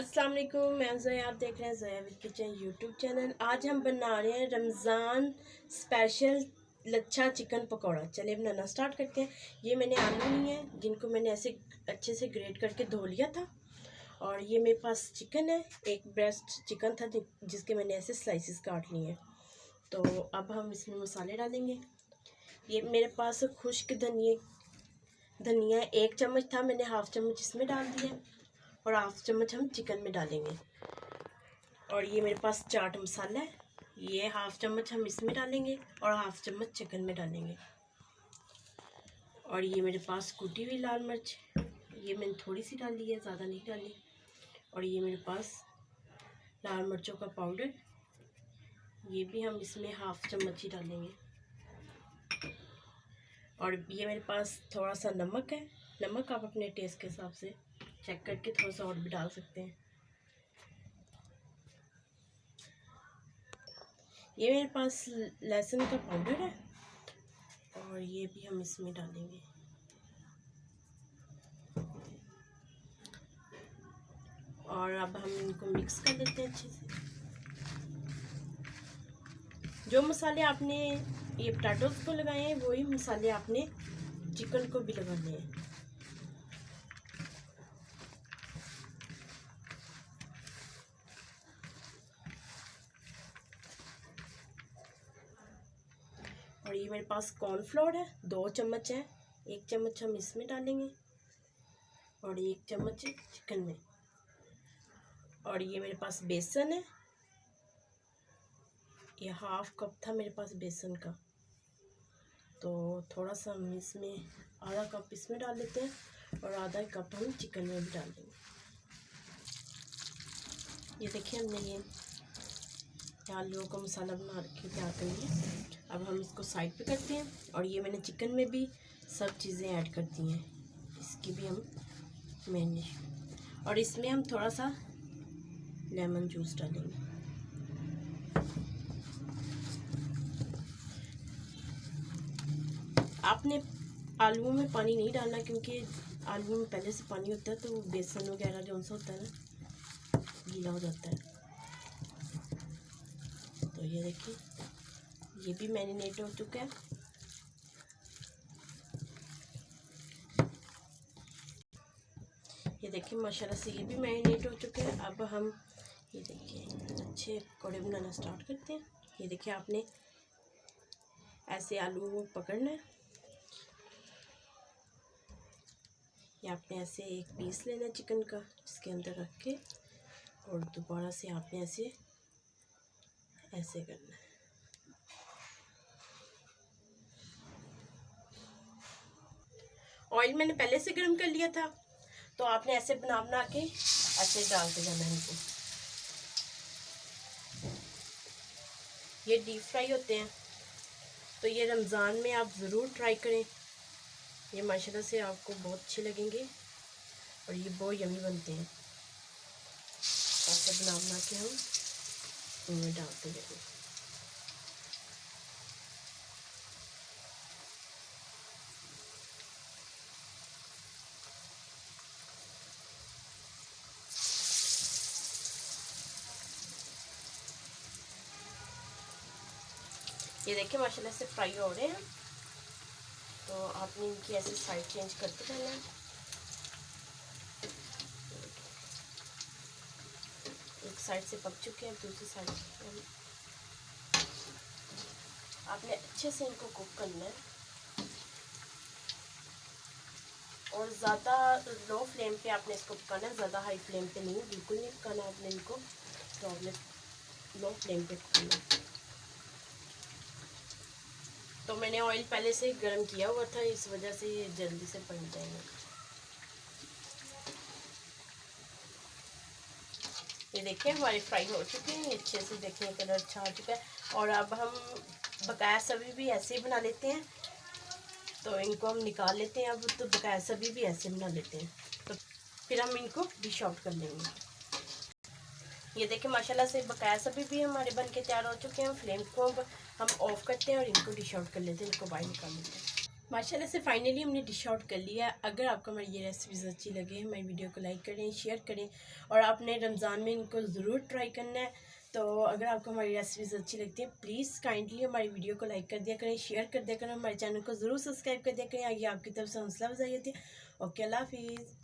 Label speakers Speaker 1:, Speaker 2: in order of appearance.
Speaker 1: अस्सलाम वालेकुम, मैं ज़ोया। आप देख रहे हैं Zoya with kitchen YouTube channel. आज हम बना रहे हैं रमज़ान स्पेशल लच्छा चिकन पकौड़ा। चलिए बनाना स्टार्ट करते हैं। ये मैंने आलू लिए हैं जिनको मैंने ऐसे अच्छे से ग्रेट करके धो लिया था, और ये मेरे पास चिकन है, एक ब्रेस्ट चिकन था जिसके मैंने ऐसे स्लाइसिस काट लिए हैं। तो अब हम इसमें मसाले डालेंगे। ये मेरे पास खुश्क धनिया 1 चम्मच था, मैंने हाफ़ चम्मच इसमें डाल दिया और हाफ चम्मच हम चिकन में डालेंगे। और ये मेरे पास चाट मसाला है, ये हाफ चम्मच हम इसमें डालेंगे और हाफ चम्मच चिकन में डालेंगे। और ये मेरे पास कुटी हुई लाल मिर्च, ये मैंने थोड़ी सी डाली है, ज़्यादा नहीं डाली। और ये मेरे पास लाल मिर्चों का पाउडर, ये भी हम इसमें हाफ चम्मच ही डालेंगे। और ये मेरे पास थोड़ा सा नमक है, नमक आप अपने टेस्ट के हिसाब से चेक करके थोड़ा सा और भी डाल सकते हैं। ये मेरे पास लहसुन का पाउडर है और ये भी हम इसमें डालेंगे। और अब हम इनको मिक्स कर देते हैं अच्छे से। जो मसाले आपने ये पोटैटोज को लगाए हैं वही मसाले आपने चिकन को भी लगाने हैं। और ये मेरे पास कॉर्नफ्लोर है, 2 चम्मच है, 1 चम्मच हम इसमें डालेंगे और 1 चम्मच चिकन में। और ये मेरे पास बेसन है, ये हाफ कप था मेरे पास बेसन का, तो थोड़ा सा हम इसमें आधा कप इसमें डाल लेते हैं और आधा कप हम चिकन में भी डाल देंगे। ये देखिए हमने ये आलूओं का मसाला बना रखे तैयार कर लिया। अब हम इसको साइड पे करते हैं। और ये मैंने चिकन में भी सब चीज़ें ऐड कर दी हैं, इसकी भी हम मैरिनेशन। और इसमें हम थोड़ा सा लेमन जूस डालेंगे। आपने आलूओं में पानी नहीं डालना, क्योंकि आलूओं में पहले से पानी होता है, तो बेसन वगैरह जो सा होता है ना, गीला हो जाता है। तो ये देखिए ये भी मैरिनेट हो चुका है। ये देखिए माशाल्लाह से ये भी मैरिनेट हो चुके हैं। अब हम ये देखिए अच्छे पकौड़े बनाना स्टार्ट करते हैं। ये देखिए आपने ऐसे आलू को पकड़ना है, ये आपने ऐसे एक पीस लेना है चिकन का, इसके अंदर रख के, और दोबारा से आपने ऐसे ऐसे करना है। ऑयल मैंने पहले से गर्म कर लिया था, तो आपने ऐसे बना के ऐसे डालते जाना है इनको। ये डीप फ्राई होते हैं, तो ये रमज़ान में आप ज़रूर ट्राई करें। ये माशाल्लाह से आपको बहुत अच्छे लगेंगे और ये बहुत यमी बनते हैं। ऐसे बना के हम उनमें डालते जाएंगे। ये देखिए माशाल्लाह से फ्राई हो रहे हैं, तो आपने इनकी ऐसे साइड चेंज करते रहना है। एक साइड से पक चुके हैं, दूसरी साइड आपने अच्छे से इनको कुक करना है। और ज़्यादा लो फ्लेम पे आपने इसको पकाना है, ज़्यादा हाई फ्लेम पे नहीं, बिल्कुल नहीं पकाना आपने इनको, तो आपने लो फ्लेम पे पकाना है। तो मैंने ऑयल पहले से गर्म किया हुआ था, इस वजह से ये जल्दी से पक जाएंगे। ये देखिए हमारे फ्राई हो चुके हैं, अच्छे से देखिए कलर अच्छा आ चुका है। और अब हम बकाया सब्जी भी ऐसे ही बना लेते हैं, तो इनको हम निकाल लेते हैं। अब तो बकाया सब्जी भी ऐसे बना लेते हैं, तो फिर हम इनको डिश आउट कर लेंगे। ये देखिए माशाल्लाह से बकाया सब्जी भी हमारे बन के तैयार हो चुके हैं। फ्लेम को हम ऑफ करते हैं और इनको डिश आउट कर लेते हैं, इनको बाहर निकाल लेते हैं। माशाल्लाह से फाइनली हमने डिश आउट कर लिया। अगर आपको हमारी ये रेसिपीज़ अच्छी लगे हमारी वीडियो को लाइक करें, शेयर करें और आपने रमज़ान में इनको ज़रूर ट्राई करना है। तो अगर आपको हमारी रेसिपीज़ अच्छी लगती है प्लीज़ काइंडली हमारी वीडियो को लाइक कर दिया करें, शेयर कर दिया करें, हमारे चैनल को ज़रूर सब्सक्राइब कर दिया करें। आगे आपकी तरफ से हौसला अफजाई होती है। ओके, अल्लाह हाफिज़।